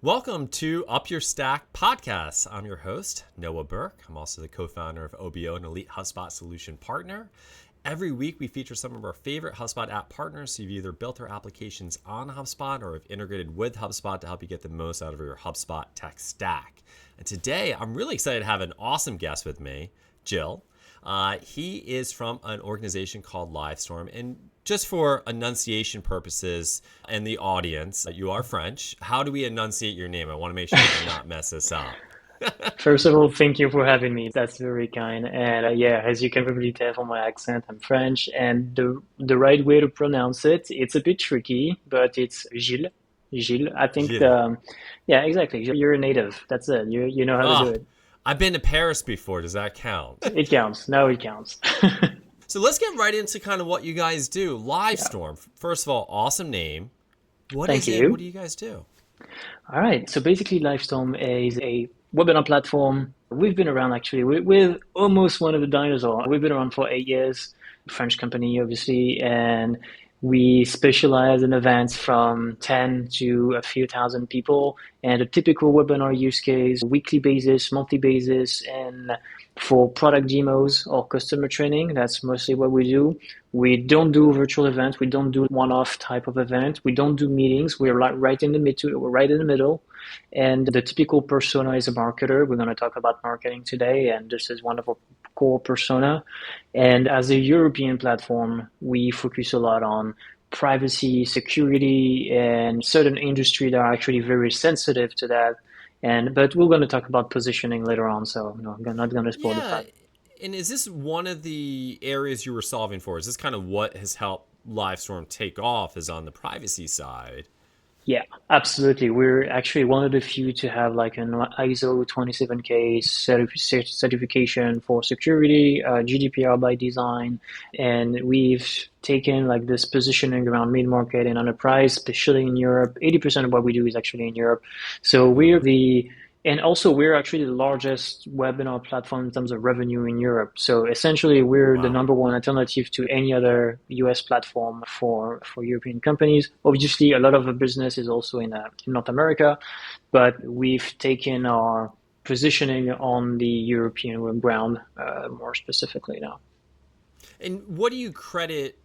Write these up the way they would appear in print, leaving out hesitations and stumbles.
Welcome to UpYourStack podcast. I'm your host, Noah Berk. I'm also the co-founder of OBO, an elite HubSpot solution partner. Every week, we feature some of our favorite HubSpot app partners who've either built their applications on HubSpot or have integrated with HubSpot to help you get the most out of your HubSpot tech stack. And today, I'm really excited to have an awesome guest with me, Gilles. He is from an organization called Livestorm. And just for enunciation purposes and the audience, you are French. How do we enunciate your name? I want to make sure we do not mess this up. First of all, thank you for having me. That's very kind. And yeah, as you can probably tell from my accent, I'm French. And the right way to pronounce it, it's a bit tricky, but it's Gilles. Gilles. I think, Gilles. yeah, exactly. You're a native. That's it. You know how to do Ah, it. I've been to Paris before. Does that count? It counts. Now it counts. So let's get right into kind of what you guys do. Yeah. Livestorm. First of all, awesome name. What Thank is it? What you. do you guys do? All right. So basically, Livestorm is a webinar platform. We've been around actually with almost one of the dinosaurs. We've been around for 8 years. French company, obviously, and we specialize in events from 10 to a few thousand people. And a typical webinar use case, weekly basis, monthly basis, and for product demos or customer training, that's mostly what we do. We don't do virtual events. We don't do one-off type of event. We don't do meetings. We're like right in the middle. We're right in the middle. And the typical persona is a marketer. We're going to talk about marketing today, and this is one of our core persona. And as a European platform, we focus a lot on privacy, security, and certain industry that are actually very sensitive to that. And but we're going to talk about positioning later on, so I'm not going to spoil the Yeah. fun. And is this one of the areas you were solving for? Is this kind of what has helped Livestorm take off is on the privacy side? Yeah, absolutely. We're actually one of the few to have like an ISO 27K certification for security, GDPR by design, and we've taken like this positioning around mid-market and enterprise, especially in Europe. 80% of what we do is actually in Europe. So and also we're actually the largest webinar platform in terms of revenue in Europe. So essentially we're the Wow. number one alternative to any other US platform for European companies. Obviously, a lot of the business is also in North America, but we've taken our positioning on the European ground more specifically now. And what do you credit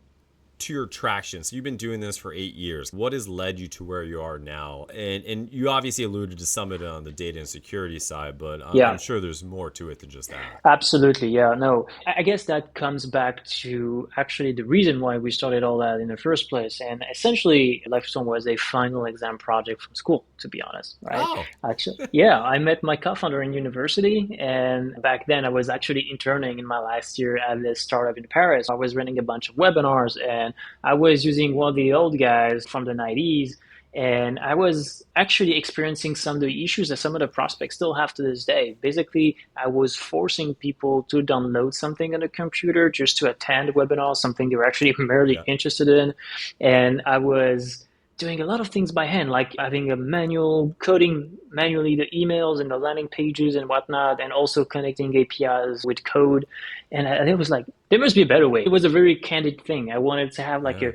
to your traction? So you've been doing this for 8 years. What has led you to where you are now? And you obviously alluded to some of it on the data and security side, but I'm Yeah. sure there's more to it than just that. Absolutely, yeah. No, I guess that comes back to actually the reason why we started all that in the first place. And essentially, Lifestone was a final exam project from school, to be honest, right? Oh, Actually, yeah, I met my co-founder in university, and back then I was actually interning in my last year at this startup in Paris. I was running a bunch of webinars, and I was using one of the old guys from the 90s, and I was actually experiencing some of the issues that some of the prospects still have to this day. Basically, I was forcing people to download something on a computer just to attend a webinar, something they were actually merely yeah. interested in. And I was doing a lot of things by hand, like having a manual, coding manually the emails and the landing pages and whatnot, and also connecting APIs with code. And it was like, there must be a better way. It was a very candid thing. I wanted to have like Yeah.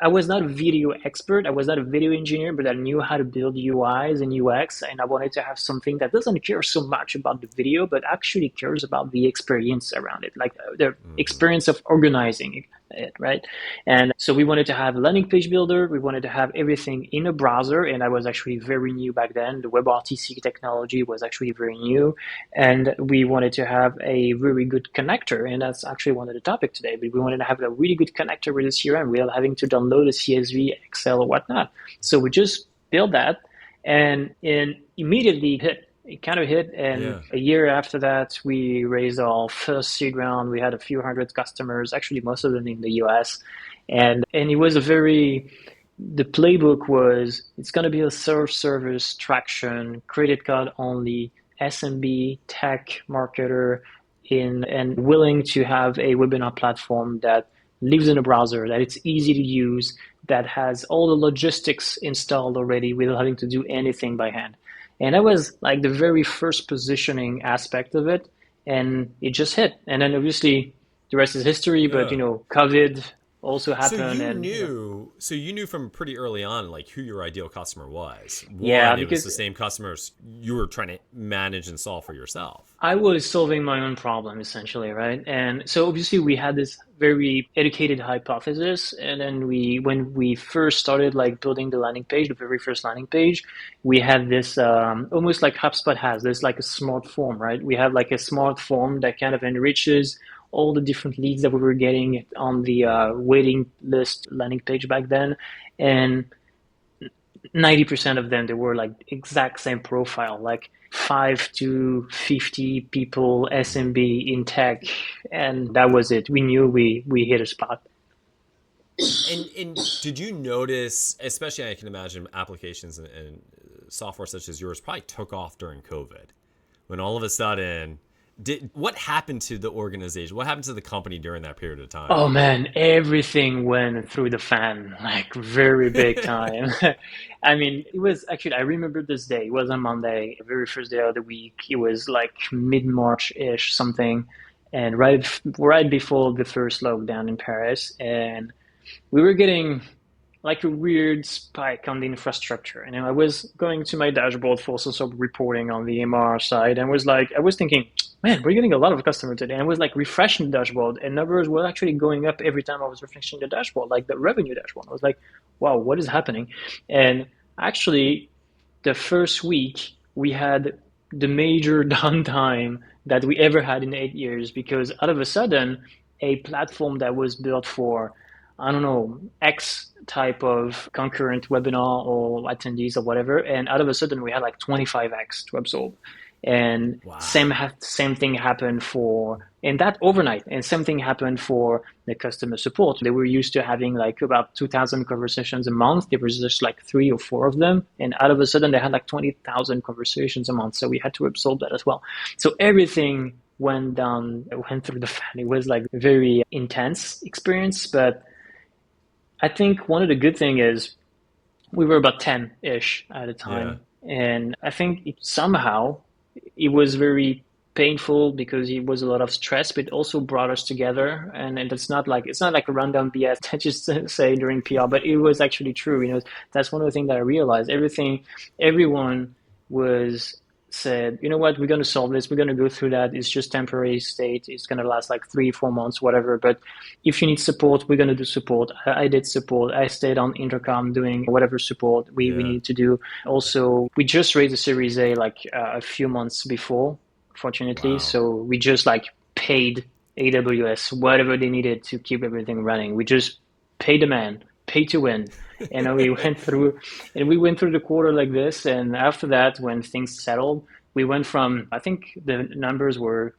I was not a video expert. I was not a video engineer, but I knew how to build UIs and UX. And I wanted to have something that doesn't care so much about the video, but actually cares about the experience around it, like the Hmm. experience of organizing it, right? And so we wanted to have a landing page builder. We wanted to have everything in a browser. And I was actually very new back then. The WebRTC technology was actually very new. And we wanted to have a really good connector. And that's actually one of the topics today. But we wanted to have a really good connector with the CRM without having to download a CSV, Excel, or whatnot. So we just built that and immediately hit. It kind of hit, and Yeah. a year after that, we raised our first seed round. We had a few hundred customers, actually most of them in the US, and it was a very the playbook was it's going to be a self-service traction, credit card only, SMB, tech marketer in and willing to have a webinar platform that lives in a browser, that it's easy to use, that has all the logistics installed already without having to do anything by hand. And that was like the very first positioning aspect of it. And it just hit. And then obviously the rest is history, but Yeah. COVID, also happened. And So you knew from pretty early on, like who your ideal customer was. yeah, One, it was the because same customers you were trying to manage and solve for yourself. I was solving my own problem essentially, right? And so obviously we had this very educated hypothesis, and then when we first started like building the landing page, the very first landing page, we had this almost like HubSpot has this like a smart form, right? We have like a smart form that kind of enriches all the different leads that we were getting on the waiting list landing page back then, and 90% of them, they were like exact same profile, like 5 to 50 people SMB in tech, and that was it. We knew we hit a spot. And did you notice, especially I can imagine applications and software such as yours probably took off during COVID, when all of a sudden, what happened to the organization? What happened to the company during that period of time? Oh man, everything went through the fan, like very big time. I mean, it was actually, I remember this day. It was on Monday, the very first day of the week. It was like mid-March-ish something, and right before the first lockdown in Paris, and we were getting like a weird spike on the infrastructure. And I was going to my dashboard for some sort of reporting on the MR side, and I was thinking, man, we're getting a lot of customers today. And I was like refreshing the dashboard, and numbers were actually going up every time I was refreshing the dashboard, like the revenue dashboard. I was like, wow, what is happening? And actually, the first week we had the major downtime that we ever had in 8 years, because out of a sudden, a platform that was built for, I don't know, X type of concurrent webinar or attendees or whatever, and out of a sudden we had like 25X to absorb. And Wow. same thing happened for, and that overnight, and same thing happened for the customer support. They were used to having like about 2,000 conversations a month. There was just like 3 or 4 of them, and out of a sudden they had like 20,000 conversations a month. So we had to absorb that as well. So everything went through the fan. It was like a very intense experience, but I think one of the good thing is we were about 10-ish at a Yeah. time. And I think somehow it was very painful because it was a lot of stress, but it also brought us together. And it's not like a random BS I just say during PR, but it was actually true. That's one of the things that I realized. Everyone was said, you know what, we're going to solve this. We're going to go through that. It's just temporary state. It's going to last like 3, 4 months, whatever. But if you need support, we're going to do support. I did support. I stayed on intercom doing whatever support we Yeah. needed to do. Also, we just raised a Series A like a few months before, fortunately. Wow. So we just like paid AWS whatever they needed to keep everything running. We just paid the man, pay to win. And we went through the quarter like this. And after that, when things settled, we went from, I think the numbers were,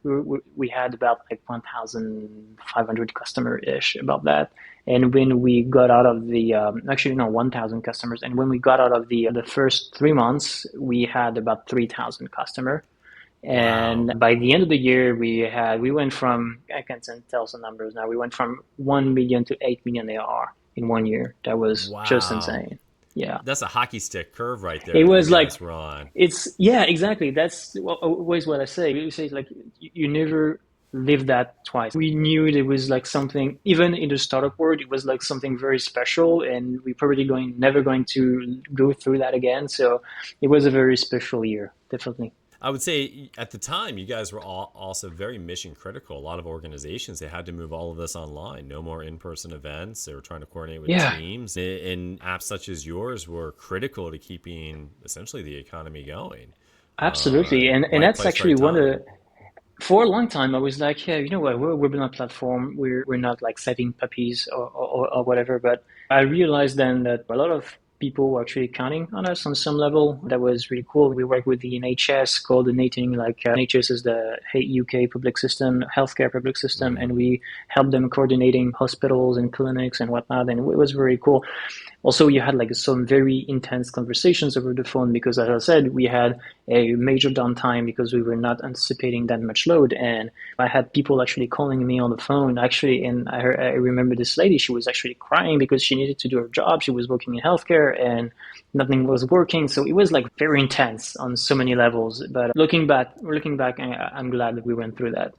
we had about like 1,500 customer ish, about that. And when we got out of the, actually no, 1,000 customers. And when we got out of the first 3 months, we had about 3,000 customer. Wow. And by the end of the year, we went from, I can tell some numbers now. We went from 1 million to 8 million ARR in 1 year. That was just Wow. insane. Yeah. That's a hockey stick curve right there It that was you like, guys were on. yeah, exactly. That's always what I say. You say like, you never live that twice. We knew it was like something, even in the startup world, it was like something very special, and we probably never going to go through that again. So it was a very special year, definitely. I would say at the time, you guys were all also very mission critical. A lot of organizations, they had to move all of this online. No more in-person events. They were trying to coordinate with Yeah, teams. And apps such as yours were critical to keeping essentially the economy going. absolutely. And Right that's place, actually right one of time. the, for a long time, I was like, yeah, you know what, we're a webinar platform. We're not like saving puppies or whatever. But I realized then that a lot of people were actually counting on us on some level. That was really cool. We work with the NHS, coordinating like NHS is the UK public system, healthcare public system, and Mm-hmm. we help them coordinating hospitals and clinics and whatnot. And it was very cool. Also, you had like some very intense conversations over the phone because, as I said, we had a major downtime because we were not anticipating that much load. And I had people actually calling me on the phone, actually. And I remember this lady, she was actually crying because she needed to do her job. She was working in healthcare and nothing was working. So it was like very intense on so many levels. But looking back, I'm glad that we went through that.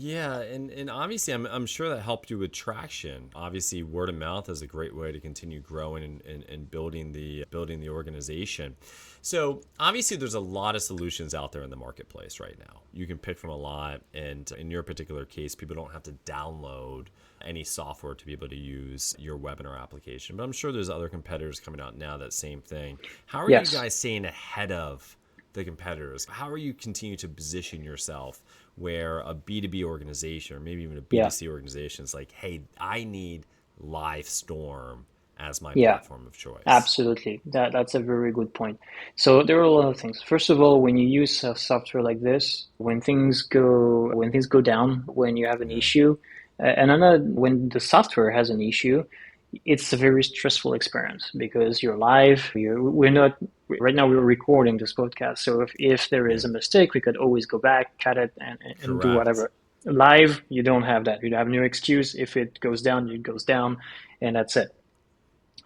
Yeah, and obviously, I'm sure that helped you with traction. Obviously, word of mouth is a great way to continue growing and building the organization. So obviously, there's a lot of solutions out there in the marketplace right now. You can pick from a lot, and in your particular case, people don't have to download any software to be able to use your webinar application. But I'm sure there's other competitors coming out now that same thing. How are you Yes. guys staying ahead of the competitors? How are you continue to position yourself where a B2B organization or maybe even a Yeah. B2C organization is like, hey, I need Livestorm as my Yeah. platform of choice? Absolutely. That's a very good point. So there are a lot of things. First of all, when you use a software like this, when things go down, when you have an Yeah, issue, and another when the software has an issue, it's a very stressful experience because you're live. We're not right now. We're recording this podcast, so if there is yeah, a mistake, we could always go back, cut it, and do correct. whatever. Live, you don't have that. You have no excuse. If it goes down, it goes down, and that's it.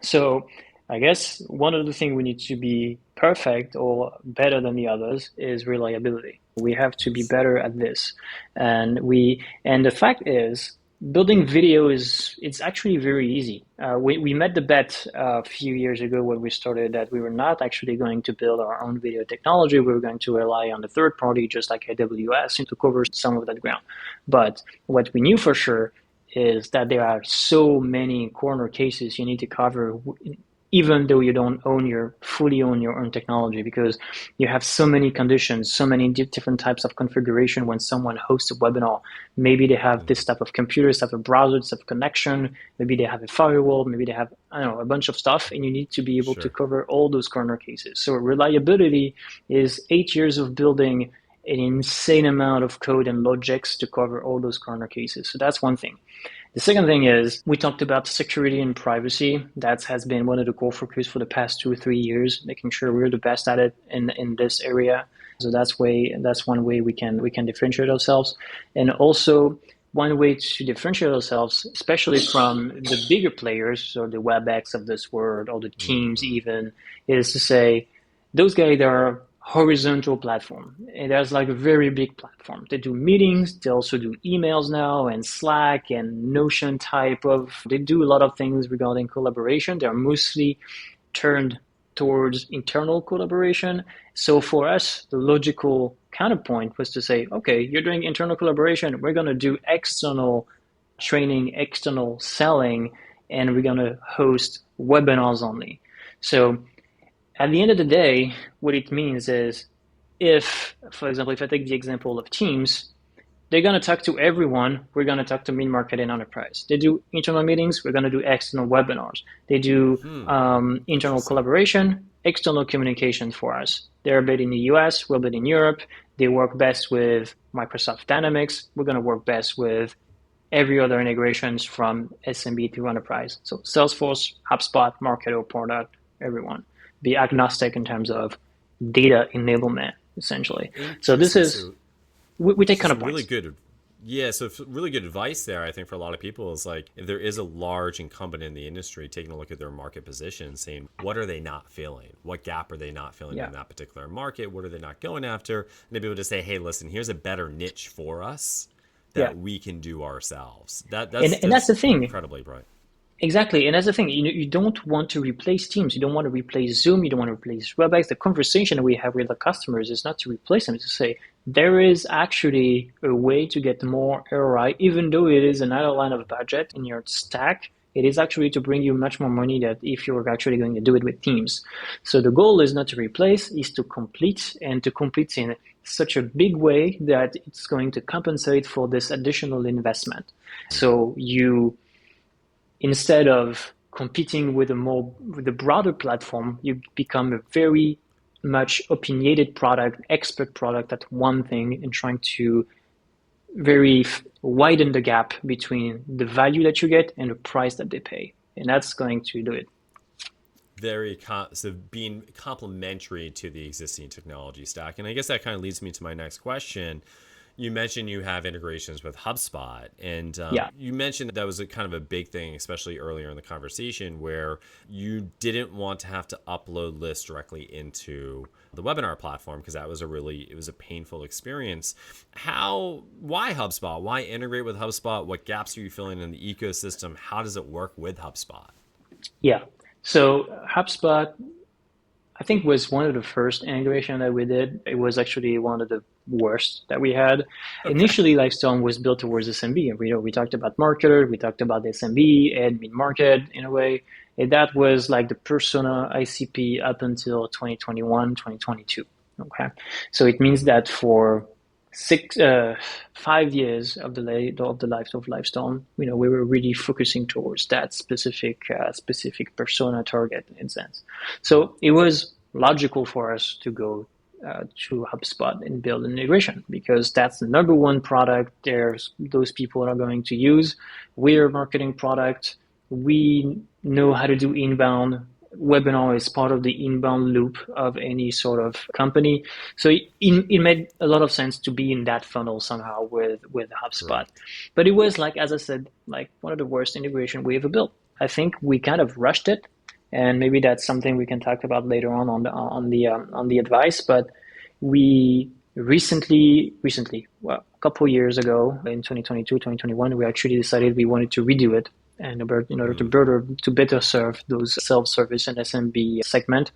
So I guess one of the things we need to be perfect or better than the others is reliability. We have to be Yes. better at this. And the fact is building video is it's actually very easy. We made the bet a few years ago when we started that we were not actually going to build our own video technology. We were going to rely on the third party, just like AWS, to cover some of that ground. But what we knew for sure is that there are so many corner cases you need to cover even though you don't fully own your own technology because you have so many conditions, so many different types of configuration when someone hosts a webinar. Maybe they have Mm-hmm. this type of computer, this type of browser, this type of connection. Maybe they have a firewall. Maybe they have, I don't know, a bunch of stuff, and you need to be able to Sure. cover all those corner cases. So reliability is 8 years of building an insane amount of code and logics to cover all those corner cases. So that's one thing. The second thing is we talked about security and privacy. That has been one of the core focus for the past 2 or 3 years, making sure we're the best at it in this area. So that's one way we can differentiate ourselves. And also one way to differentiate ourselves, especially from the bigger players, so the WebEx of this world or the Teams Mm-hmm. even, is to say those guys are horizontal platform. And there's like a very big platform. They do meetings, they also do emails now and Slack and Notion type of, they do a lot of things regarding collaboration. They're mostly turned towards internal collaboration. So for us, the logical counterpoint was to say, okay, you're doing internal collaboration. We're going to do external training, external selling, and we're going to host webinars only. So at the end of the day, what it means is if, for example, if I take the example of Teams, they're going to talk to everyone. We're going to talk to mid-market and enterprise. They do internal meetings. We're going to do external webinars. They do Hmm. internal Interesting. collaboration, external communication for us. They're a bit in the US. We're a bit in Europe. They work best with Microsoft Dynamics. We're going to work best with every other integrations from SMB to enterprise. So Salesforce, HubSpot, Marketo, Product, everyone. Be agnostic in terms of data enablement, essentially. So this Interesting. is, we take So some really counterpoints. good, yeah. So really good advice there. I think for a lot of people is like if there is a large incumbent in the industry, taking a look at their market position, saying what are they not filling, what gap are they not filling Yeah. in that particular market, what are they not going after, and to be able to say, hey, listen, here's a better niche for us Yeah. that we can do ourselves. And that's That's the thing. incredibly bright. Exactly. And that's the thing. You don't want to replace Teams. You don't want to replace Zoom. You don't want to replace WebEx. The conversation that we have with the customers is not to replace them, it's to say there is actually a way to get more ROI, even though it is another line of budget in your stack. It is actually to bring you much more money than if you were actually going to do it with Teams. So the goal is not to replace, is to complete and to complete in such a big way that it's going to compensate for this additional investment. So you instead of competing with a broader platform, you become a very much opinionated product, expert product at one thing, and trying to very widen the gap between the value that you get and the price that they pay, and that's going to do it. So being complementary to the existing technology stack. And I guess that kind of leads me to my next question. You mentioned you have integrations with HubSpot, and Yeah, you mentioned that was a kind of a big thing, especially earlier in the conversation, where you didn't want to have to upload lists directly into the webinar platform, because that was it was a painful experience. Why HubSpot? Why integrate with HubSpot? What gaps are you filling in the ecosystem? How does it work with HubSpot? Yeah. So HubSpot, I think, was one of the first integration that we did. It was actually one of the worst that we had. Okay. Initially, Livestorm was built towards SMB. We talked about marketer, we talked about SMB and mid-market in a way. And that was like the persona ICP up until 2021, 2022. Okay. So it means that for 5 years of the life of Livestorm, we were really focusing towards that specific persona target in sense. So it was logical for us to go to HubSpot and build an integration, because that's the number one product those people are going to use. We're a marketing product. We know how to do inbound. Webinar is part of the inbound loop of any sort of company. So it made a lot of sense to be in that funnel somehow with HubSpot. Right. But it was, like, as I said, like one of the worst integration we ever built. I think we kind of rushed it, and maybe that's something we can talk about later on the advice. But we recently, well, a couple of years ago in 2022, 2021, we actually decided we wanted to redo it, and in order to better serve those self-service and SMB segment.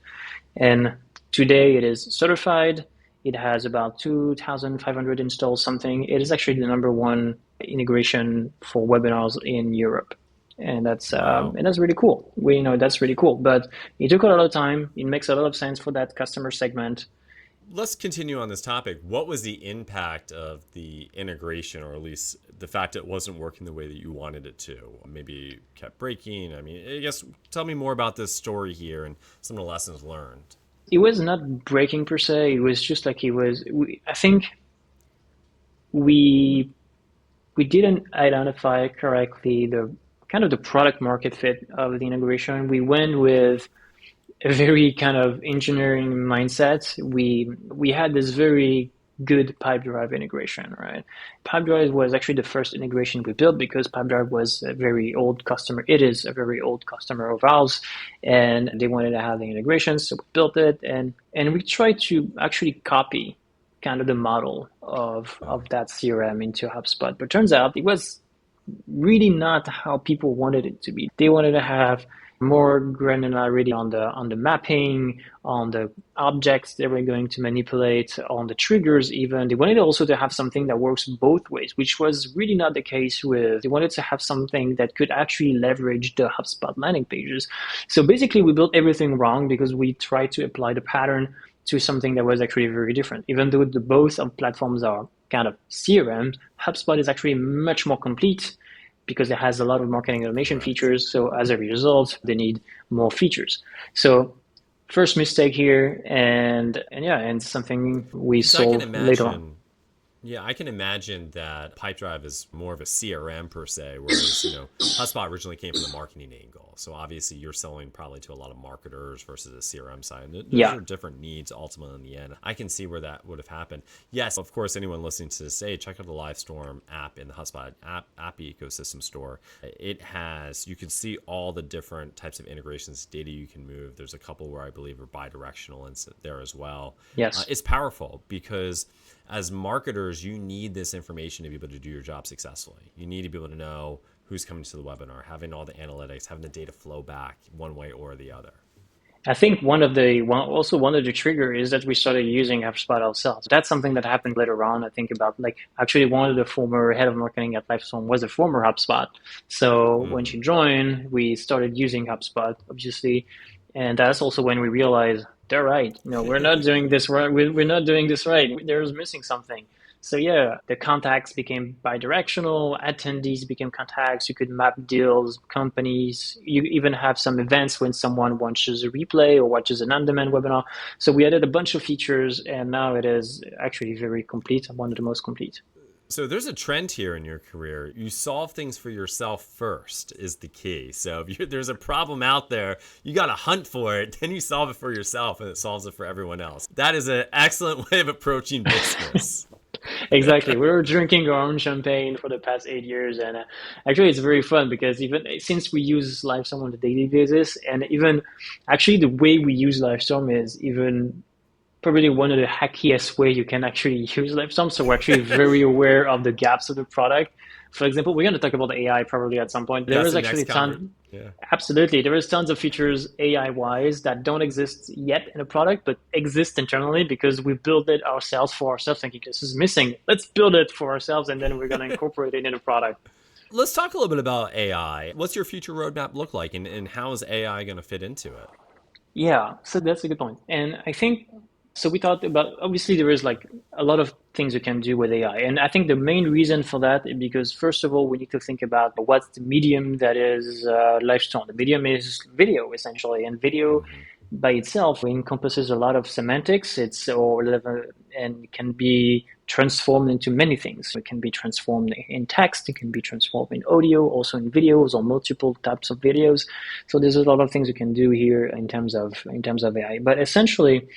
And today it is certified. It has about 2,500 installs something. It is actually the number one integration for webinars in Europe. And that's really cool. That's really cool. But it took a lot of time. It makes a lot of sense for that customer segment. Let's continue on this topic. What was the impact of the integration, or at least the fact it wasn't working the way that you wanted it to? Maybe kept breaking. I mean, I guess tell me more about this story here and some of the lessons learned. It was not breaking per se. It was just like I think we didn't identify correctly the kind of the product market fit of the integration. We went with a very kind of engineering mindset. We had this very good Pipedrive integration, right? Pipedrive was actually the first integration we built, because Pipedrive was a very old customer. It is a very old customer of ours, and they wanted to have the integration, so we built it, and we tried to actually copy kind of the model of that CRM into HubSpot. But turns out it was really not how people wanted it to be. They wanted to have more granularity on the mapping, on the objects they were going to manipulate, on the triggers even. They wanted also to have something that works both ways, which was really not the case they wanted to have something that could actually leverage the HubSpot landing pages. So basically we built everything wrong, because we tried to apply the pattern to something that was actually very different. Even though both of platforms are kind of CRM, HubSpot is actually much more complete, because it has a lot of marketing automation features. So as a result, they need more features. So first mistake here, and something we solved later on. Yeah, I can imagine that Pipedrive is more of a CRM per se, whereas HubSpot originally came from the marketing angle. So obviously you're selling probably to a lot of marketers versus a CRM side. Those are different needs ultimately in the end. I can see where that would have happened. Yes, of course, anyone listening to this, check out the Livestorm app in the HubSpot app ecosystem store. You can see all the different types of integrations, data you can move. There's a couple where I believe are bidirectional in there as well. Yes. It's powerful, because as marketers, you need this information to be able to do your job successfully. You need to be able to know who's coming to the webinar, having all the analytics, having the data flow back one way or the other. I think one of the triggers is that we started using HubSpot ourselves. That's something that happened later on. I think about, like, actually one of the former head of marketing at Livestorm was a former HubSpot. So when she joined, we started using HubSpot, obviously. And that's also when we realized, they're right. We're not doing this right. We're not doing this right. There's missing something. So the contacts became bidirectional. Attendees became contacts. You could map deals, companies. You even have some events when someone watches a replay or watches an on-demand webinar. So we added a bunch of features, and now it is actually very complete, one of the most complete. So there's a trend here in your career. You solve things for yourself first is the key. So if there's a problem out there, you got to hunt for it. Then you solve it for yourself, and it solves it for everyone else. That is an excellent way of approaching business. Exactly. We were drinking our own champagne for the past 8 years. And actually, it's very fun, because even since we use Livestorm on a daily basis, and even actually the way we use Livestorm is even probably one of the hackiest way you can actually use Livestorm. So we're actually very aware of the gaps of the product. For example, we're going to talk about AI probably at some point. There That's is the actually next conversation. Yeah. absolutely, there is tons of features AI-wise that don't exist yet in a product, but exist internally because we built it ourselves for ourselves, thinking this is missing. Let's build it for ourselves, and then we're going to incorporate it in the product. Let's talk a little bit about AI. What's your future roadmap look like, and how is AI going to fit into it? Yeah, so that's a good point. And I think so we thought about obviously there is like a lot of things you can do with AI. And I think the main reason for that is because first of all, we need to think about what's the medium that is Livestorm. The medium is video essentially, and video by itself encompasses a lot of semantics. And can be transformed into many things. It can be transformed in text, it can be transformed in audio, also in videos or multiple types of videos. So there's a lot of things you can do here in terms of AI. But essentially,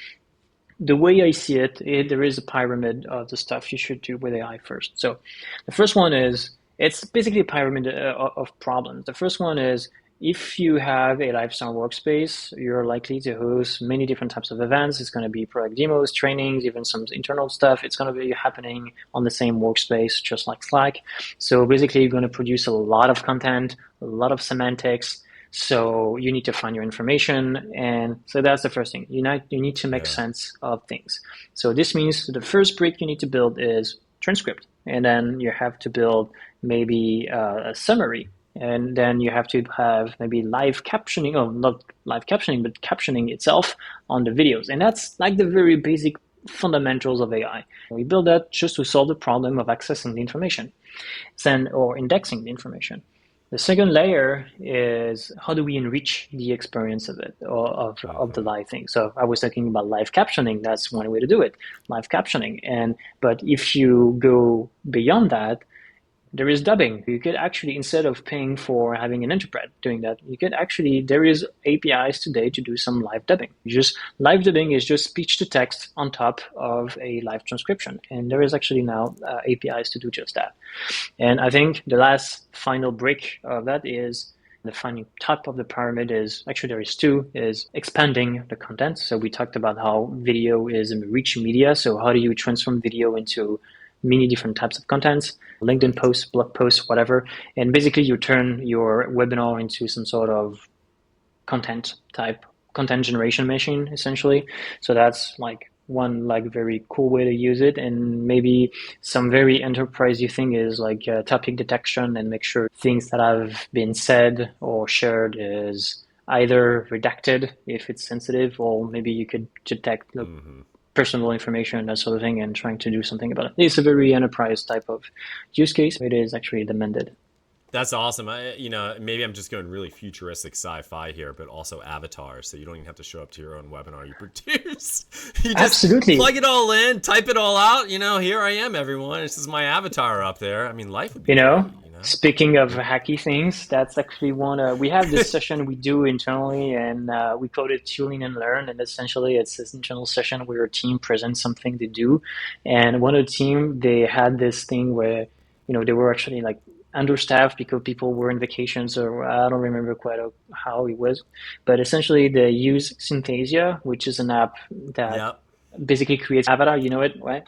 the way I see it, there is a pyramid of the stuff you should do with AI first. So the first one is, it's basically a pyramid of problems. The first one is, if you have a Livestorm workspace, you're likely to host many different types of events. It's going to be product demos, trainings, even some internal stuff. It's going to be happening on the same workspace, just like Slack. So basically, you're going to produce a lot of content, a lot of semantics. So you need to find your information. And so that's the first thing. You need to make sense of things. So this means the first brick you need to build is transcript. And then you have to build maybe a summary. And then you have to have maybe live captioning, or not live captioning, but captioning itself on the videos. And that's like the very basic fundamentals of AI. We build that just to solve the problem of accessing the information, or indexing the information. The second layer is, how do we enrich the experience of it, or of the live thing? So I was talking about live captioning. That's one way to do it, live captioning. But if you go beyond that, there is dubbing. You could actually, instead of paying for having an interpret doing that, there is APIs today to do some live dubbing. Live dubbing is just speech to text on top of a live transcription. And there is actually now APIs to do just that. And I think the last final brick of that is, the final top of the pyramid is, actually there is two, is expanding the content. So we talked about how video is a rich media. So how do you transform video into many different types of contents, LinkedIn posts, blog posts, whatever. And basically you turn your webinar into some sort of content generation machine, essentially. So that's like one very cool way to use it. And maybe some very enterprisey thing is like topic detection, and make sure things that have been said or shared is either redacted if it's sensitive, or maybe you could detect personal information, that sort of thing, and trying to do something about it. It's a very enterprise type of use case. It is actually demanded. That's awesome. Maybe I'm just going really futuristic sci-fi here, but also avatars, so you don't even have to show up to your own webinar you produce. You just Absolutely. Plug it all in, type it all out. Here I am, everyone. This is my avatar up there. I mean, life would be great. Speaking of hacky things, that's actually one. We have this session we do internally, and we call it Tune and Learn. And essentially, it's this internal session where a team presents something they do. And one of the team, they had this thing where, they were actually like understaffed because people were in vacations, or I don't remember quite how it was. But essentially, they use Synthesia, which is an app that basically creates avatar, right?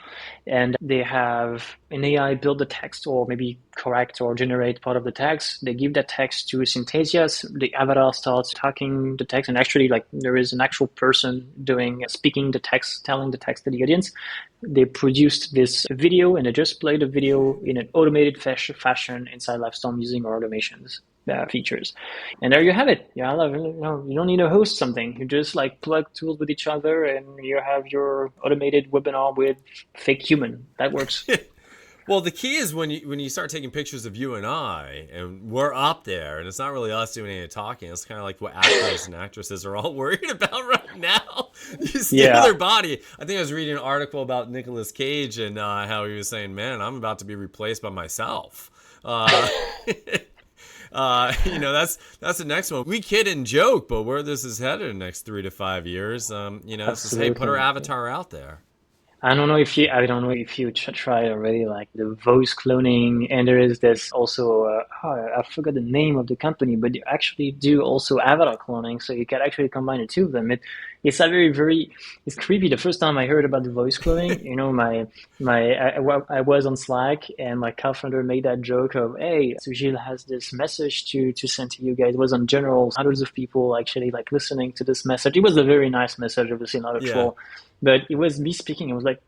And they have an AI build the text, or maybe correct or generate part of the text. They give that text to Synthesia. The avatar starts talking the text, and actually, there is an actual person speaking the text, telling the text to the audience. They produced this video, and they just played the video in an automated fashion inside Livestorm using our automations features. And there you have it. You don't need to host something. You just plug tools with each other, and you have your automated webinar with fake human. That works. Well, the key is when you start taking pictures of you and I, and we're up there, and it's not really us doing any talking. It's kind of like what actors and actresses are all worried about right now. You steal their body. I think I was reading an article about Nicolas Cage and how he was saying, "Man, I'm about to be replaced by myself." That's the next one. We kid and joke, but where this is headed in the next 3 to 5 years, it's just, hey, put our avatar out there. I don't know if you tried already, like the voice cloning, and there is this also, I forgot the name of the company, but you actually do also avatar cloning, so you can actually combine the two of them. It's a it's creepy. The first time I heard about the voice cloning, I was on Slack and my co-founder made that joke of, hey, so Gilles has this message to send to you guys. It was on general, hundreds of people actually like listening to this message. It was a very nice message, obviously not a Yeah. troll. But it was me speaking. I was like,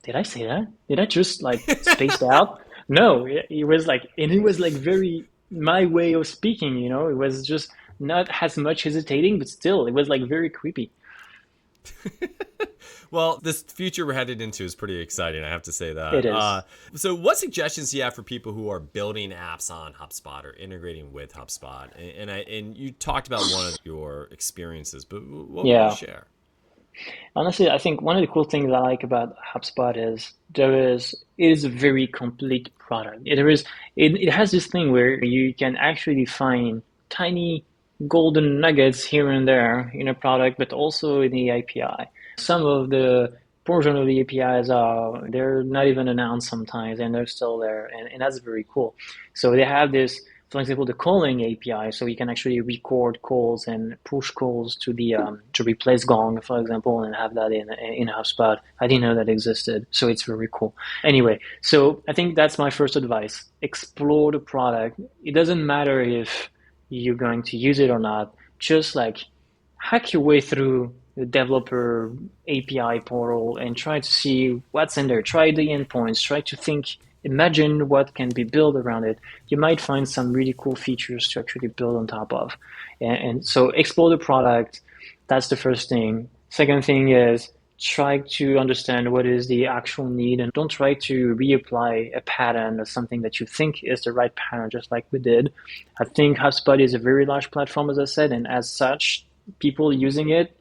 did I say that? Did I just like spaced out? No, it was like, and it was like very my way of speaking, it was just not as much hesitating, but still, it was like very creepy. Well, this future we're headed into is pretty exciting. I have to say It that. is. So, what suggestions do you have for people who are building apps on HubSpot or integrating with HubSpot? And you talked about one of your experiences, but what would you Yeah. share? Honestly, I think one of the cool things I like about HubSpot is it is a very complete product. It has this thing where you can actually find tiny golden nuggets here and there in a product, but also in the API. Some of the portion of the APIs they're not even announced sometimes, and they're still there, and that's very cool. So they have this, for example, the calling API, so you can actually record calls and push calls to the to replace Gong, for example, and have that in HubSpot. I didn't know that existed, so it's very cool. Anyway, so I think that's my first advice: explore the product. It doesn't matter if you're going to use it or not. Just like hack your way through the developer API portal and try to see what's in there. Try the endpoints. Try to think, imagine what can be built around it. You might find some really cool features to actually build on top of. And so explore the product. That's the first thing. Second thing is try to understand what is the actual need and don't try to reapply a pattern or something that you think is the right pattern, just like we did. I think HubSpot is a very large platform, as I said, and as such, people using it,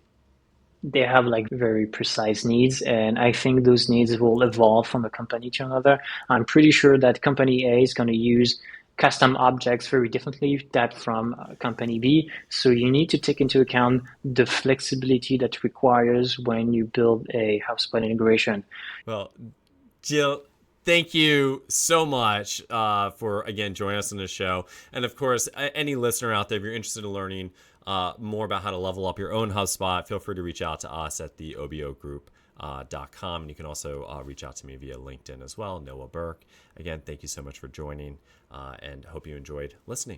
they have like very precise needs, and I think those needs will evolve from a company to another. I'm pretty sure that company A is going to use custom objects very differently that from company B. So you need to take into account the flexibility that requires when you build a HubSpot integration. Well, Jill, thank you so much for, again, joining us on this show. And of course, any listener out there, if you're interested in learning more about how to level up your own HubSpot, feel free to reach out to us at the OBO group.com. And you can also reach out to me via LinkedIn as well, Noah Berk. Again, thank you so much for joining and hope you enjoyed listening.